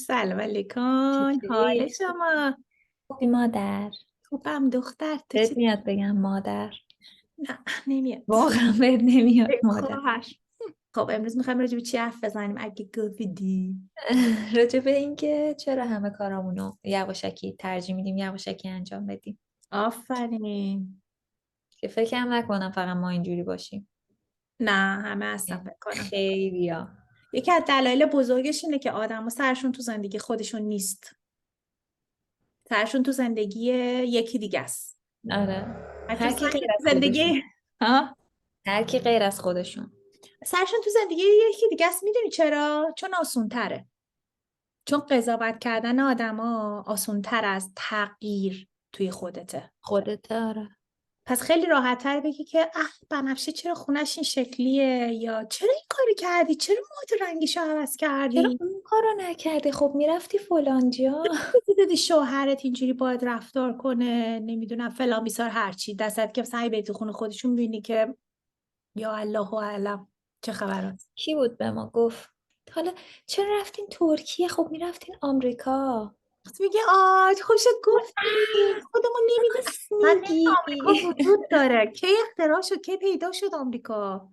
سلام علیکم، حال چطوری؟ شما؟ خوبی مادر؟ خوبم دختر، تو بهت چی؟ میاد بگم مادر؟ نه، نمیاد. واقعا بهت نمیاد بگو مادر. خواهر. خب امروز میخوایم راجع به چی حرف بزنیم اگه گفتی؟ راجع به اینکه چرا همه کارامونو یواشکی ترجیح میدیم یواشکی انجام بدیم، آفرین. که فکرم نکنم فقط ما اینجوری باشیم. نه، همه هستن فکر کنم. خیلیا. یکی از دلایل بزرگش اینه که آدم سرشون تو زندگی خودشون نیست. سرشون تو زندگی یکی دیگه است. آره. حتی هر کی سرشون غیر تو از خودشون. زندگی ها؟ هر کی غیر از خودشون. سرشون تو زندگی یکی دیگه است. میدونی چرا؟ چون آسون تره. چون قضاوت کردن آدما آسون تر از تغییر توی خودته. خودت آره. پس خیلی راحت تر بگی که اه، بنفشه چرا خونش این شکلیه، یا چرا این کاری کردی، چرا موهات رنگیشو عوض چرا کردی، اون کارو نکردی؟ خب میرفتی فلان جا. دیدی شوهرت اینجوری باید رفتار کنه، نمیدونم فلان بیسار هرچی دستت که سعی به تو خونه خودشون میبینی که یا الله و علم چه خبرات. کی بود به ما گفت حالا چرا رفتین ترکیه؟ خب میرفتین آمریکا. وقتی میگه خوب شد گفتی، خودمون نمیدونم راست اصلا این میگی. آمریکا وجود داره، کی اختراع شد، کی پیدا شد آمریکا.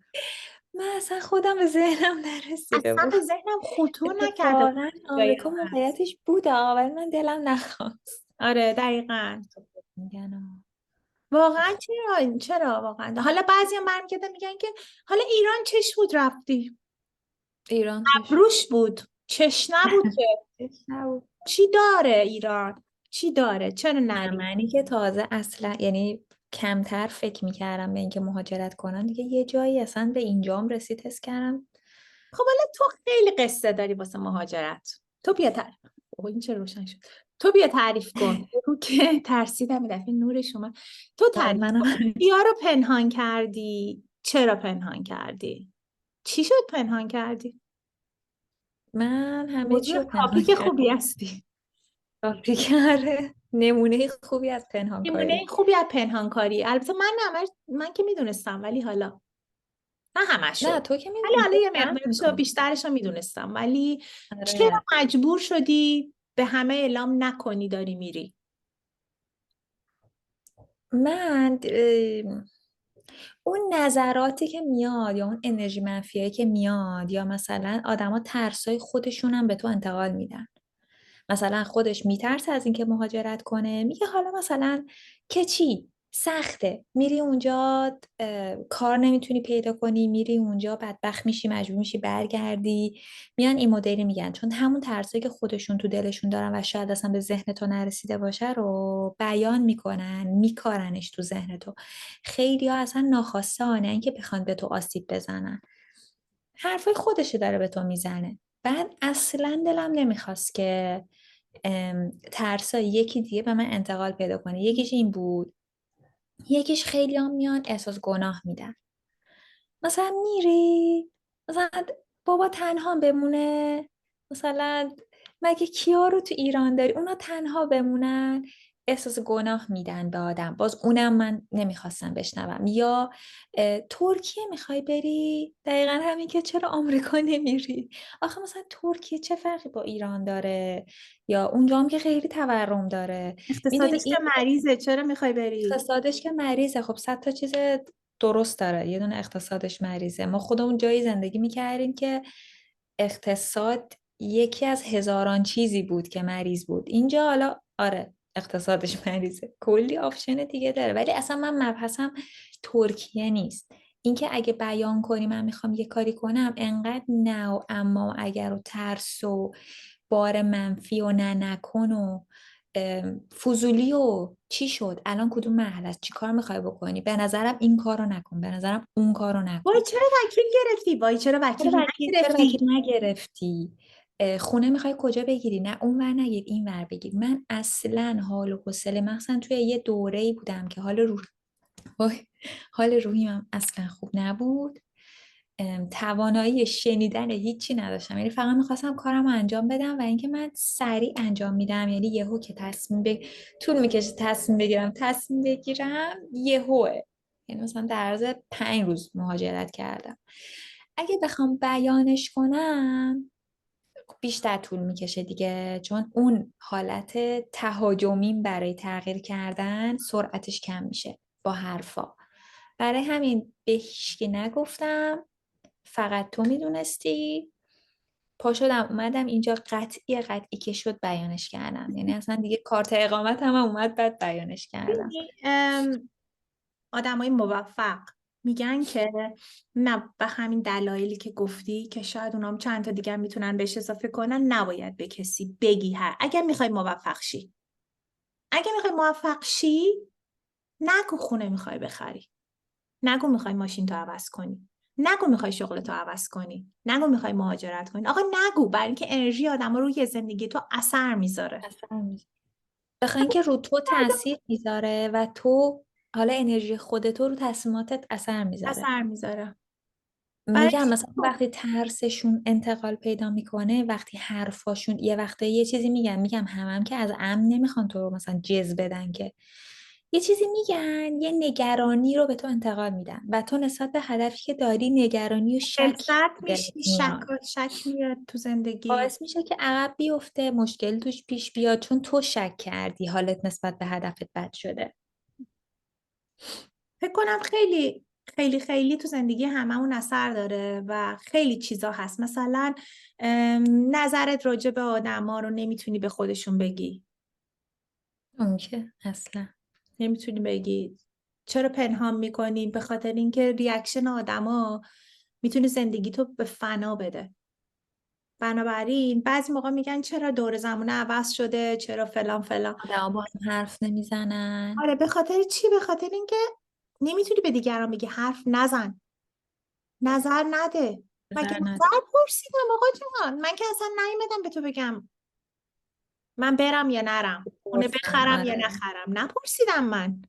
من اصلا خودم به ذهنم نرسیده اصلا به بود. ذهنم خطور نکرده بود اتفاقا جایی آمریکا هم هست. موقعیتش بود ولی من دلم نخواست. آره دقیقاً. میگن آه. واقعا آخ، چرا واقعا حالا بعضی هم برمیگردن میگن که حالا ایران چش بود رفتی، ایران چشم. روش بود چش نبود که. چش نبود. چی داره ایران، چی داره، چرا نه نری؟ منی که تازه اصلا یعنی کمتر فکر میکردم به اینکه مهاجرت کنم دیگه یه جایی اصلا به اینجام رسید حس کردم. خب حالا تو خیلی قصه داری واسه مهاجرت، تو بیا تعریف. اوه، این چه روشن شد. تو بیا تعریف کن بگو که ترسیدم این دفعه نورش اومد. تو آره تعریف کن منم. کیا رو پنهان کردی، چرا پنهان کردی، چی شد پنهان کردی؟ من همه چی موضوع رو پنهان تاپیک کردم. خوبی هستی. آره نمونه خوبی از پنهان نمونه کاری. خوبی از پنهانکاری. البته من که میدونستم، ولی حالا نه نه همشو، تو که ولی میدونی حالا تو یه فرق مقدارش رو میکنه. بیشترش رو میدونستم. ولی چرا آره. مجبور شدی به همه اعلام نکنی داری میری؟ من اون نظراتی که میاد یا اون انرژی منفیایی که میاد یا مثلا آدما ترسای خودشون هم به تو انتقال میدن. مثلا خودش میترسه از اینکه مهاجرت کنه، میگه حالا مثلا که چی سخته، میری اونجا کار نمیتونی پیدا کنی، میری اونجا بدبخت میشی، مجبور میشی برگردی. میان این مدلی میگن چون همون ترسایی که خودشون تو دلشون دارن و شاید اصلا به ذهن تو نرسیده باشه رو بیان میکنن، میکارنش تو ذهن تو. خیلی ها اصلا ناخواسته نه اینکه بخوان به تو آسیب بزنن، حرفای خودشه داره به تو میزنه. بعد اصلا دلم نمیخواست که ترسای یکی دیگه به من انتقال پیدا کنه. یکیش این بود، یکیش خیلی هم میان احساس گناه میدن. مثلا میری مثلا بابا تنها بمونه، مثلا مگه کیا رو تو ایران داری اونا تنها بمونن، احساس گناه میدن به آدم. باز اونم من نمیخواستم بشنوم. یا ترکیه میخوای بری؟ دقیقا همین که چرا آمریکا نمیری؟ آخه مثلا ترکیه چه فرقی با ایران داره؟ یا اونجا هم که خیلی تورم داره. میدونی اقتصادش که این مریضه چرا میخوای بری؟ اقتصادش که مریضه. خب صد تا چیز درست داره، یه دونه اقتصادش مریضه. ما خودمون جایی زندگی میکردیم که اقتصاد یکی از هزاران چیزی بود که مریض بود. اینجا حالا آره اقتصادش مریضه، کلی آپشن دیگه داره، ولی اصلا من مبحثم ترکیه نیست. اینکه اگه بیان کنی من میخوام یه کاری کنم، انقدر نه و اما و اگر و ترس و بار منفی و نه نکن و فضولی و چی شد الان کدوم مرحله است، چی کار میخوای بکنی، به نظرم این کارو نکن، به نظرم اون کارو وای نکن. چرا وکیل گرفتی، وای چرا وکیل چرا وکیل نگرفتی. نگرفتی؟ خونه میخوای کجا بگیری؟ نه اون ور نگیر این ور بگیر. من اصلا حال و حوصله، مثلا توی یه دوره‌ای بودم که وای، حال روحیم اصلا خوب نبود. توانایی شنیدن هیچی نداشتم، یعنی فقط میخواستم کارم رو انجام بدم و اینکه من سریع انجام میدم. یعنی یهو که طول میکشه تصمیم بگیرم، یهوه. یعنی مثلا در عرض 5 روز مهاجرت کردم. اگه بخوام بیانش کنم، بیشتر طول میکشه دیگه، چون اون حالت تهاجمین برای تغییر کردن سرعتش کم میشه با حرفا. برای همین به هیچکی نگفتم، فقط تو میدونستی. پا شدم اومدم اینجا قطعی که شد بیانش کردم، یعنی اصلا دیگه کارت اقامت هم اومد بعد بیانش کردم. آدمای موفق میگن که نه، به همین دلایلی که گفتی که شاید اونام چند تا دیگه میتونن بهش اضافه کنن، نباید به کسی بگی. اگر میخوای موفق شی، اگر میخوای موفق شی، نگو خونه میخوای بخری، نگو میخوای ماشین تو عوض کنی، نگو میخوای شغل تو عوض کنی، نگو میخوای مهاجرت کنی. آقا نگو، برای اینکه انرژی آدم روی زندگی تو اثر میذاره. اصلا بخوای اینکه رو تو تاثیر میذاره و تو حالا انرژی خودتو رو تصمیماتت اثر میذاره. اثر میذاره. برای میگم مثلا وقتی ترسشون انتقال پیدا میکنه، وقتی حرفاشون یه وقته یه چیزی میگم هم که از امن نمیخوان تو رو مثلا جز بدن، که یه چیزی میگن، یه نگرانی رو به تو انتقال میدن و تو نسبت به هدفی که داری نگرانی و شک دلسرد دلت میشی، میاد، شک میاد تو زندگی. باعث میشه که عقب بیفته، مشکل توش پیش بیاد، چون تو شک کردی، حالت نسبت به هدفت بد شده. فکر کنم خیلی خیلی خیلی تو زندگی هممون اثر داره و خیلی چیزا هست. مثلا نظرت راجع به آدما رو نمیتونی به خودشون بگی، اون که اصلا نمیتونی بگی. چرا پنهان میکنی؟ به خاطر اینکه ریاکشن آدما میتونه زندگی تو به فنا بده. بنابراین بعضی موقع میگن چرا دور زمانه عوض شده، چرا فلان فلان. آدم با هم حرف نمیزنن. آره، به خاطر چی؟ به خاطر اینکه نمیتونی به دیگران بگی حرف نزن، نظر نده. مگه نظر نده. نظر پرسیدم آقا جان؟ من که اصلا نیومدم به تو بگم من برم یا نرم، خونه بپرسم. بخرم یا آره. نخرم. نپرسیدم من.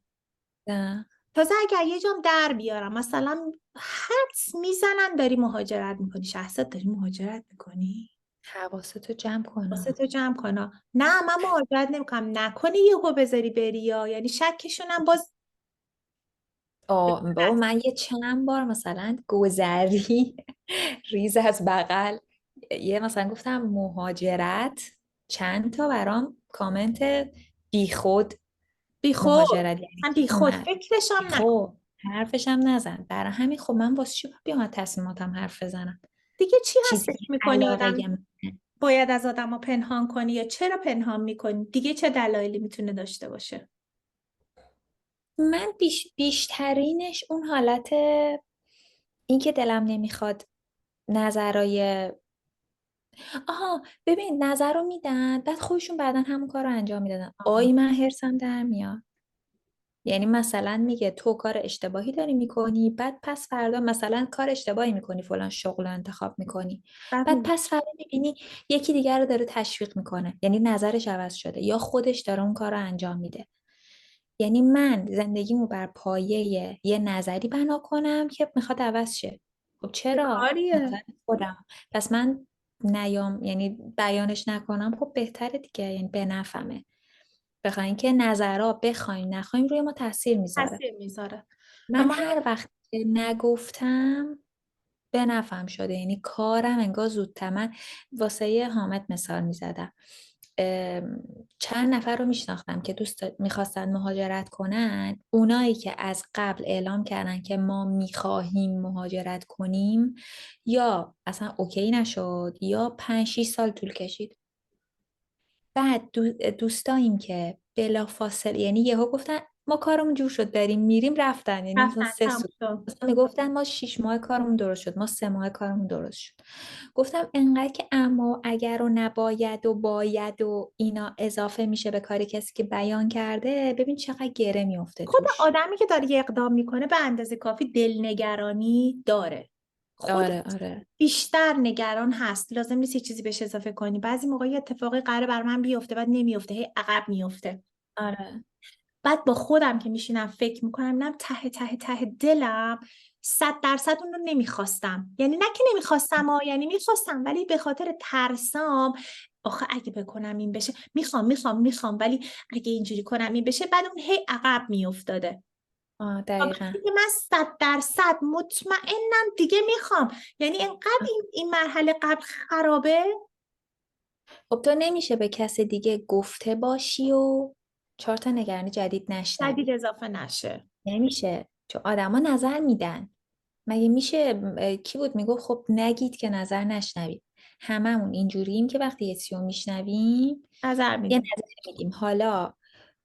نه. تازه اگر یه جام در بیارم، مثلا حدس میزنن داری مهاجرت میکنی، شخصت داری مهاجرت میکنی، حواستو جمع واسه کنم. تو جمع کنم. نه من مهاجرت نمیکنم، نکنی یهو بذاری بری، یا یعنی شکشونم باز. بابا من یه چند بار مثلا گذری ریز از بغل یه مثلا گفتم مهاجرت، چند تا برام کامنت بیخود. بی خود، مهاجرت یعنی من چی بی خود اومد؟ فکرشم نکن. بیخود حرفشم نزن. برای همین خب من واسه چی باید بیام تصمیماتم حرف بزنم؟ دیگه چی چیزی که هستش میکنی علاقه آدم منه. باید از آدما پنهان کنی، یا چرا پنهان میکنی؟ دیگه چه دلایلی میتونه داشته باشه؟ من بیشترینش اون حالت این که دلم نمیخواد نظرای ببین نظر رو میدن، بعد خودشون بعدا همون کار رو انجام میدادن. آی من هرسم در میاد. یعنی مثلا میگه تو کار اشتباهی داری میکنی، بعد پس فردا مثلا کار اشتباهی میکنی، فلان شغل رو انتخاب میکنی، بعد بعد پس فردا میبینی یکی دیگر رو داره تشویق میکنه، یعنی نظرش عوض شده یا خودش داره اون کار رو انجام میده. یعنی من زندگیمو بر پایه یه نظری بنا کنم که میخواد عوض شه. خب چه چرا؟ کاریه؟ نظر خودم. پس من نیام یعنی بیانش نکنم، خب بهتره دیگه، یعنی به نفعمه. بخواین که نظرها بخوایم نخوایم روی ما تاثیر میذاره. تاثیر میذاره. من اما هر وقت که نگفتم به نفعم شده، یعنی کارم انگار زودتر. من واسه حامد مثال میزدم، چند نفر رو میشناختم که میخواستن مهاجرت کنن. اونایی که از قبل اعلام کردن که ما میخواهیم مهاجرت کنیم، یا اصلا اوکی نشد یا 5-6 سال طول کشید. بعد دوستاییم که بلافاصله یعنی یهو گفتن ما کارمون جور شد داریم میریم، رفتن. یعنی مثلا رفتن، 3 سال تموم شد. مثلا میگفتن ما 6 ماه کارمون درست شد، ما 3 ماه کارمون درست شد. گفتم انقدر که اما و اگر و نباید و باید و اینا اضافه میشه به کاری کسی که بیان کرده، ببین چقدر گره میفته خود توش. آدمی که داره یه اقدام میکنه به اندازه کافی دلنگرانی داره. خود آره آره. بیشتر نگران هست. لازم نیست یه چیزی بهش اضافه کنی. بعضی موقع یه اتفاقی قراره بر من بیفته، بعد نمیفته، هی عقب میفته. آره. بعد با خودم که میشینم فکر میکنم، نه ته ته ته دلم 100% اون رو نمیخواستم. یعنی نه که نمیخواستم یعنی میخواستم، ولی به خاطر ترسام، آخه اگه بکنم این بشه، میخوام ولی اگه اینجوری کنم این بشه، بعد اون هی عقب میافتاده. دقیقا. که من 100% مطمئنم دیگه میخوام. یعنی انقدر این مرحله قبل خرابه خب تو نمیشه به کس دیگه گفته باشی و 4 تا نگرانی جدید جدید نشنوی. اضافه نشه. نمیشه، چون آدما نظر میدن. مگه میشه کی بود میگفت خب نگید که نظر نشنوید. هممون اینجوریم که وقتی یه چیزی رو میشنویم نظر یه میدیم. نظر میدیم. حالا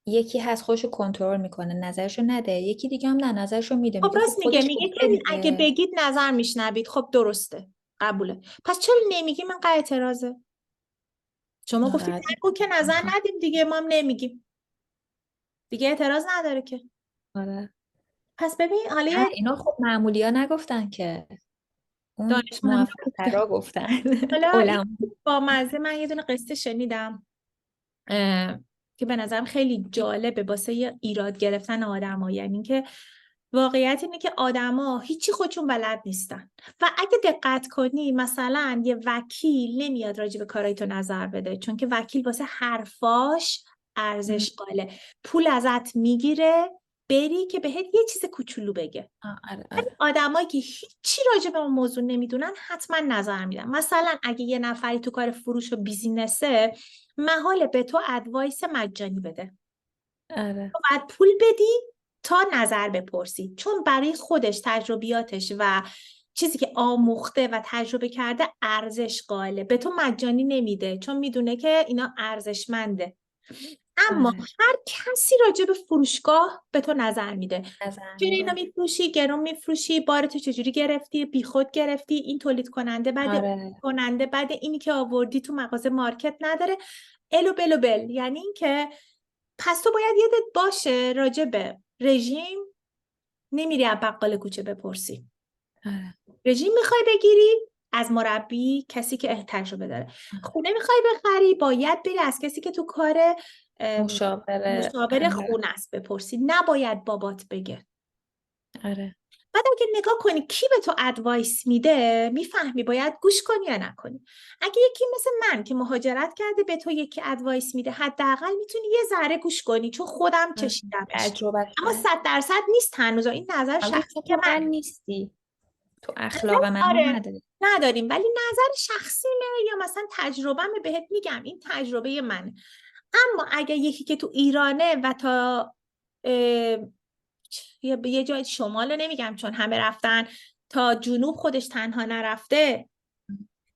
یکی هست خودشو کنترل میکنه نظرشو نده، یکی دیگه هم نه نظرشو میده، خب میگه خب راست میگه، خودش میگه که گفته اگه دیگه. بگید نظر میشنوید. خب درسته، قبوله. پس چرا نمیگی؟ من قطع اعتراضه. شما گفتید ناراحت نگو که نظر می‌شم. ندیم دیگه، ما هم نمیگیم دیگه، اعتراض نداره که. آره. پس ببین حالا نه یه اینا خب معمولی ها نگفتن که، اون دانشمندا موفق گفتن. ترا گفتن. حالا این علما. با مزه، من یه دونه قصه شنیدم که به نظرم خیلی جالبه واسه یه ایراد گرفتن آدما. یعنی که واقعیت اینه که آدما هیچی خودشون بلد نیستن و اگه دقت کنی مثلا یه وکیل نمیاد راجع به کارای تو نظر بده، چون که وکیل واسه حرفاش ارزش قائله. پول ازت میگیره بری که بهت یه چیز کوچولو بگه. آره آره. آدمایی که هیچی راجع به اون موضوع نمیدونن حتما نظر میدن. مثلا اگه یه نفری تو کار فروش و بیزینسه، محاله به تو ادوایس مجانی بده. آره تو باید پول بدی تا نظر بپرسی، چون برای خودش تجربیاتش و چیزی که آموخته و تجربه کرده ارزش قائله. به تو مجانی نمیده چون میدونه که اینا ارزشمنده. اما آره. هر کسی راجع به فروشگاه به تو نظر میده. نظر چرا اینو میده. میفروشی؟ گرون میفروشی؟ بارتو چجوری گرفتی؟ بیخود گرفتی؟ این تولید کننده بده، اون آره کننده بده، اینی که آوردی تو مغازه مارکت نداره. الو بلو بل. یعنی این که پس تو باید یادت باشه راجع به رژیم نمیری از بقال کوچه بپرسی. آره. رژیم میخوای بگیری از مربی، کسی که تجربه داره. خونه میخوای بخری، باید بری از کسی که تو کار مشاوره مشاور آره. خونه است بپرسی، نباید بابات بگه. آره بعد اگه نگاه کنی کی به تو ادوایس میده، میفهمی باید گوش کنی یا نکنی. اگه یکی مثل من که مهاجرت کرده به تو یکی ادوایس میده، حداقل میتونی یه ذره گوش کنی، چون خودم آره. چشیدمش. تجربت اما کرد. 100% نیست هنوز. این نظر البته چون شخصی تو من من. نیستی، تو اخلاق منو آره نداری. نداریم، ولی نظر شخصیمه یا مثلا تجربهمه بهت میگم این تجربه منه. اما اگه یکی که تو ایرانه و تا یه جای شمال رو نمیگم چون همه رفتن، تا جنوب خودش تنها نرفته،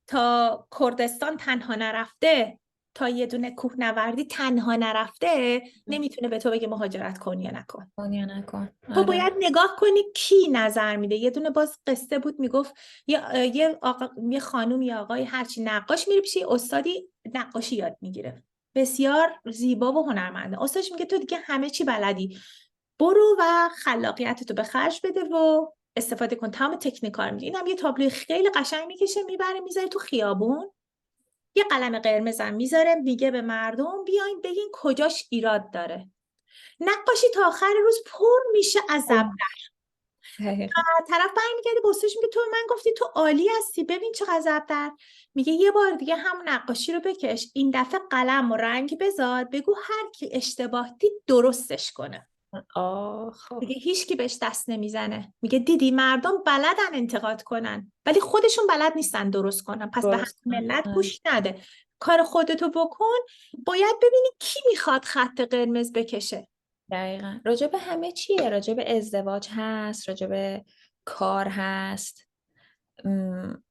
تا کردستان تنها نرفته، تا یه دونه کوهنوردی تنها نرفته، نمیتونه به تو بگه مهاجرت کنی یا نکن. دنیا نکن. تو آره. باید نگاه کنی کی نظر میده. یه دونه باز قصه بود میگفت یه خانوم یا آقای هرچی نقاش میره پیش استادی نقاشی یاد میگیره، بسیار زیبا و هنرمنده. استادش میگه تو دیگه همه چی بلدی، برو و خلاقیتتو به خرج بده و استفاده کن، تمام تکنیکا رو میگه. اینم یه تابلوی خیلی قشنگ میکشه میبره میذاره تو خیابون، یه قلم قرمزم میذاره، میگه به مردم بیاین بگین کجاش ایراد داره. نقاشی تا آخر روز پر میشه از زبط. اوه. دقیقا. طرف برمیگرده به استادش میگه تو من گفتی تو عالی هستی، ببین چقدر زبط. میگه یه بار دیگه همون نقاشی رو بکش، این دفعه قلم و رنگ بذار، بگو هر کی اشتباه دید درستش کنه. آه. دیگه هیچکی بهش دست نمیزنه. میگه دیدی مردم بلدن انتقاد کنن ولی خودشون بلد نیستن درست کنن، پس به همین درست کن. ملت آره. گوش نده. کار خودتو بکن. باید ببینی کی میخواد خط قرمز بکشه. دقیقا راجع به همه چیه، راجع به ازدواج هست، راجع به کار هست.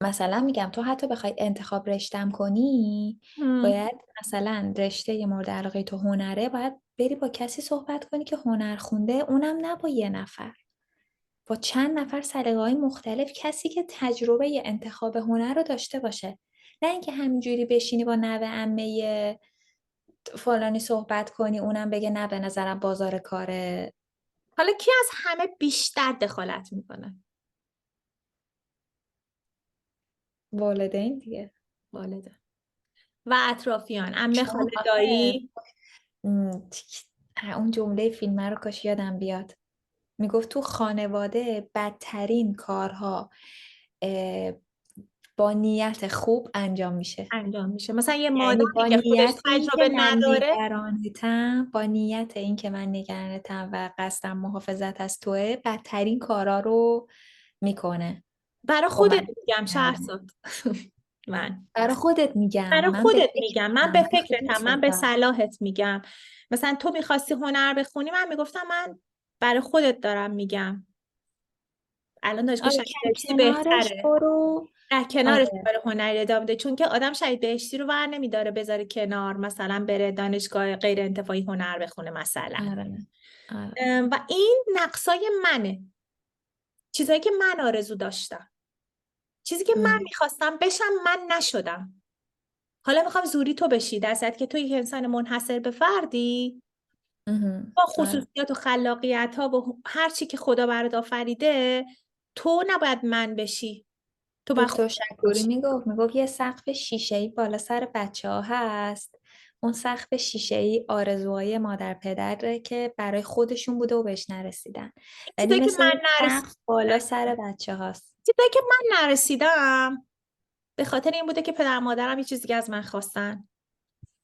مثلا میگم تو حتی بخوای انتخاب رشتم کنی، هم. باید مثلا رشته یه مورد علاقه تو هنره، باید بری با کسی صحبت کنی که هنر خونده، اونم نه با یه نفر، با چند نفر سلیقه‌های مختلف، کسی که تجربه انتخاب هنر رو داشته باشه. نه اینکه همینجوری بشینی با نوه عمه فلانی صحبت کنی اونم بگه نه به نظرم بازار کاره. حالا کی از همه بیشتر دخالت میکنه؟ والدین دیگه. والده و اطرافیان، عمه، چون خاله، آخه دایی. اون جمله فیلم رو کاش یادم بیاد، میگفت تو خانواده بدترین کارها اه، با نیت خوب انجام میشه. انجام میشه. مثلا یه یعنی مادری با که خودش نیت این که تجربه من نداره، نگرانتم، با نیت این که من نگرانتم و قصدم محافظت از توه، بدترین کارا رو میکنه. برای کمک خودت میگم کردن. شهرزاد. من برای خودت میگم، برای من به خودت فکر میگم، من به میگم، برای فکرتم، من به خودت. صلاحت میگم. مثلا تو میخواستی هنر بخونی، من میگفتم من برای خودت دارم میگم. الان دانشگاه آره، شهید بهشتی کنارش بهتره. برو. در کنارش آره کار هنری ادامه بده، چون که آدم شهید بهشتی رو ور نمیداره بذاره کنار، مثلا بره دانشگاه غیر انتفاعی هنر بخونه مثلا. آره آره. و این نقصای منه، چیزایی که من آرزو داشتم، چیزی که من ام. میخواستم بشم من نشدم. حالا میخوام زوری تو بشی، در صورتی که تو یک انسان منحصر به فردی با آره. خصوصیات و خلاقیت ها و هر چی که خدا برات آفریده، تو نباید من بشی، تو باید دکتر خودت شکوری باشی. میگفت یه سقف شیشه‌ای بالا سر بچه‌ها هست. اون سقف شیشه‌ای آرزوهای مادر پدره که برای خودشون بوده و بهش نرسیدن، ولی چیزایی که مثل من اون نرسیدم، سقف بالا سر بچه هاست. چیزایی که من نرسیدم به خاطر این بوده که پدر مادرم یه چیزی از من خواستن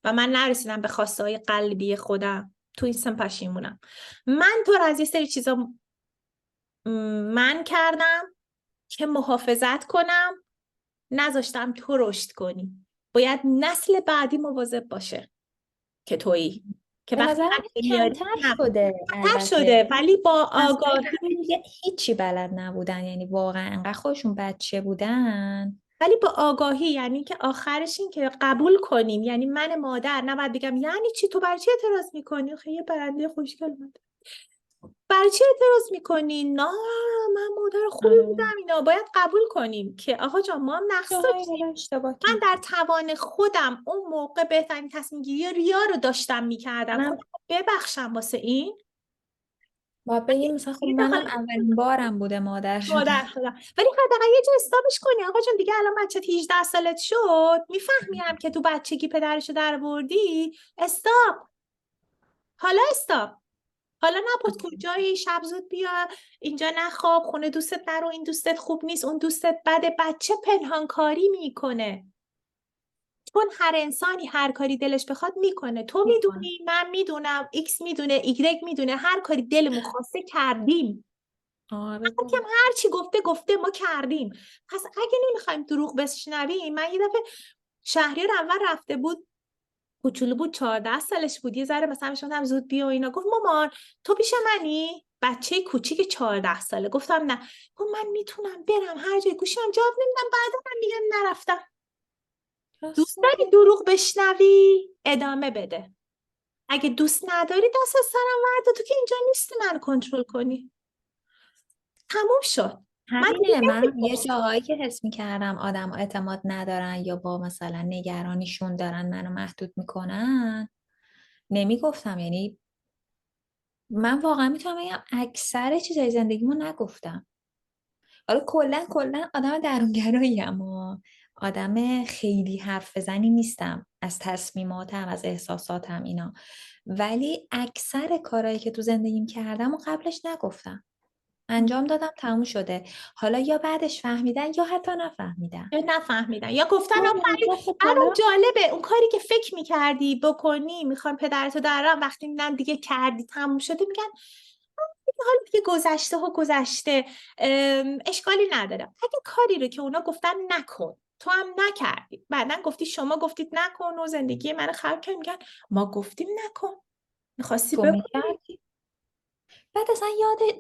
و من نرسیدم به خواسته های قلبی خودم. تو این سن پشیمونم. من تو رو از یه سری چیزا من کردم که محافظت کنم، نذاشتم تو رشد کنی. باید نسل بعدی مواظب باشه که تویی، که به وقتی نظرم بچه میاری کمتر شده کمتر البته. شده، ولی با نسل‌های آگاهی. قبلی دیگه هیچی بلد نبودن، یعنی واقعا انقدر خودشون بچه بودن. ولی با آگاهی، یعنی که آخرش این که قبول کنیم، یعنی من مادر نباید بگم یعنی چی تو برای چی اعتراض میکنی؟ خیلی یه برنده خوشگل اومده، برای چی اعتراض میکنی؟ نه من مادر خوبی آره، بودم. اینا باید قبول کنیم که آقا جان ما هم نقص جاهای داشتیم. اشتباه من کرد. در توان خودم اون موقع بهترین تصمیم گیری ریا رو داشتم میکردم، منم خودم ببخشم واسه این. باید بگیم مثلا خب دیگه منم داخل اولین بارم بوده مادر مادر شدم. شدم، ولی حداقل یه جا استابش کنی آقا جان دیگه الان بچه 18 سالت شد، میفهمیم که تو بچگی پدرشو در بردی. استاپ، حالا استاپ، حالا نبود کجایی، شب زود بیا اینجا، نخواب خونه دوستت، نرو این دوستت خوب نیست، اون دوستت بده. بچه پنهانکاری میکنه، چون هر انسانی هر کاری دلش بخواد میکنه. تو میکنم. میدونی، من میدونم، ایکس میدونه، ایگرگ میدونه، هر کاری دلمون خواسته کردیم. آره هر کم بابا. هر چی گفته ما کردیم. پس اگه نمیخوایم دروغ بشنویم، من یه دفعه شهریار اول رفته بود، کوچولو بود، 14 سالش بود، یه ذره مثلا شدم زود بیا و اینا، گفت مامان تو پیش منی؟ بچه کوچیک 14 ساله. گفتم نه. گفت من میتونم برم هر جای، گوشم جواب نمیدم، بعدا من میگم نرفتم. راست دوست داری میگه. دروغ بشنوی ادامه بده، اگه دوست نداری دست از سرم ورده، تو که اینجا نیستی من کنترل کنی. تموم شد. من دیگه همینه، من یه نمی‌پرسم. جاهایی که حس میکردم آدم اعتماد ندارن یا با مثلا نگرانیشون دارن منو محدود میکنن نمیگفتم. یعنی من واقعا میتونم بگم اکثر چیزای زندگیمو نگفتم. حالا کلا آدم درونگراییم، آدم خیلی حرف بزنی نیستم از تصمیماتم، از احساساتم اینا، ولی اکثر کارهایی که تو زندگیم کردم و قبلش نگفتم، انجام دادم، تموم شده. حالا یا بعدش فهمیدن یا حتی نفهمیدن. یا نفهمیدن یا گفتن آفرین. یا خب برام حالا جالبه اون کاری که فکر میکردی بکنی، میخوام پدرتو درم، وقتی میدن دیگه کردی تموم شده، میگن حالا دیگه گذشته ها گذشته، اشکالی نداره. اگه کاری رو که اونا گفتن نکن تو هم نکردی، بعدن گفتی شما گفتید نکن و زندگی من خراب کردی، میگن ما گفتیم نکن، میخواستی تو بکنی. میکردی. بعد اصلا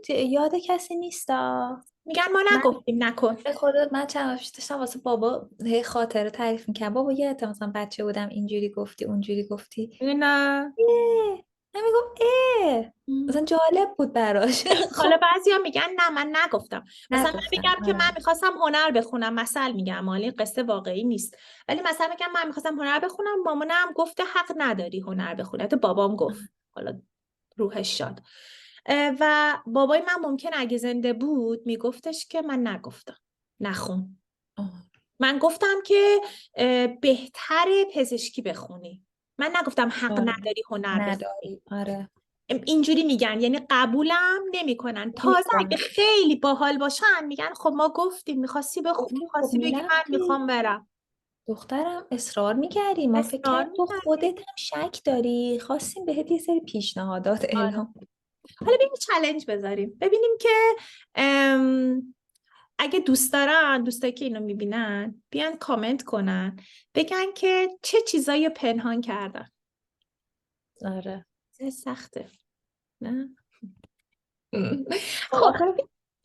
یاد کسی نیستا. میگن ما من نگفتیم نکن. به خدا من چند وقت پیش داشتم واسه بابا هی خاطره تعریف میکنم. بابا یادت مثلا بچه بودم اینجوری گفتی اونجوری گفتی. نه. اه. من میگم اه، مثلا جالب بود براش. حالا خب بعضیا میگن نه من نگفتم. مثلا من نگفتم. میگم که من آره. میخواستم هنر بخونم، مثل میگم، مالی قصه واقعی نیست، ولی مثلا میگم من میخواستم هنر بخونم، مامانم گفته حق نداری هنر بخونی، حتی بابام گفت، حالا روحش شاد. و بابای من ممکن اگه زنده بود میگفتش که من نگفتم نخون. آه. من گفتم که بهتره پزشکی بخونی، من نگفتم حق آره. نداری هنر بخونی. نداری. آره. اینجوری میگن، یعنی قبولم نمیکنن. تازه اگه نمی‌کنه. خیلی باحال باشن میگن خب ما گفتیم، میخواستی بخونی، خب میخواستی بگی من میرفتی. میخوام برم. دخترم اصرار میکردی، ما فکر اصرار کردیم تو میکنی. خودت هم شک داری، خواستیم بهت یه سری پیشنهادات آره. اعلام. حالا ببینیم چالش بذاریم، ببینیم که اگه دوست دارن، دوستایی که اینو میبینن بیان کامنت کنن بگن که چه چیزایی رو پنهان کردن. آره. سخته نه؟ خب خب آخه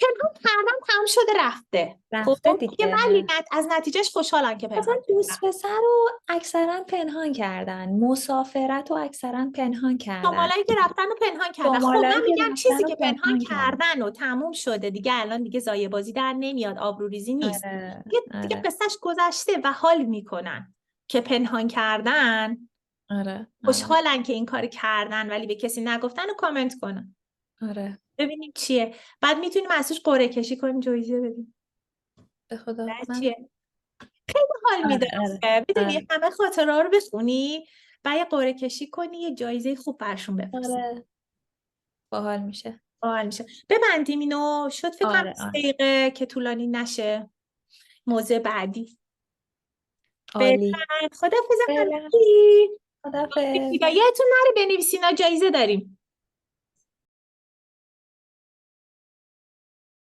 پنهان کردن تمام شده رفته. خب رفته دیگه ولی دیگه. از نتیجهش خوشحالن که مثلا پنهان دوست کردن. پسر رو اکثرا پنهان کردن، مسافرت رو اکثرا پنهان کردن، شمالایی که رفتن و پنهان کردن. خب من شمالایی که میگم رفتن چیزی رو که پنهان پنهان کردن. کردن و تموم شده دیگه، الان دیگه زایه بازی در نمیاد، آبروریزی نیست. آره دیگه آره قصهش گذشته و حال میکنن که پنهان کردن. آره آره خوشحالن که این کار کردن ولی به کسی نگفتن و کامنت کنن آره. ببینیم چیه. بعد میتونیم ازش قرعه کشی کنیم، جایزه بدیم. به خدا من. چیه حال میده. آره آره میدونی آره همه خاطره رو بخونی و یه قرعه کشی کنی، یه جایزه خوب برشون بفرستی. آره باحال میشه. باحال میشه. ببندیم اینو، شد فکر کنم آره 20 آره دقیقه که طولانی نشه. موضوع بعدی. عالی. فعلا خدافظ فعلا همگی. خدافظ. یادتون نره بنویسینا، جایزه داریم.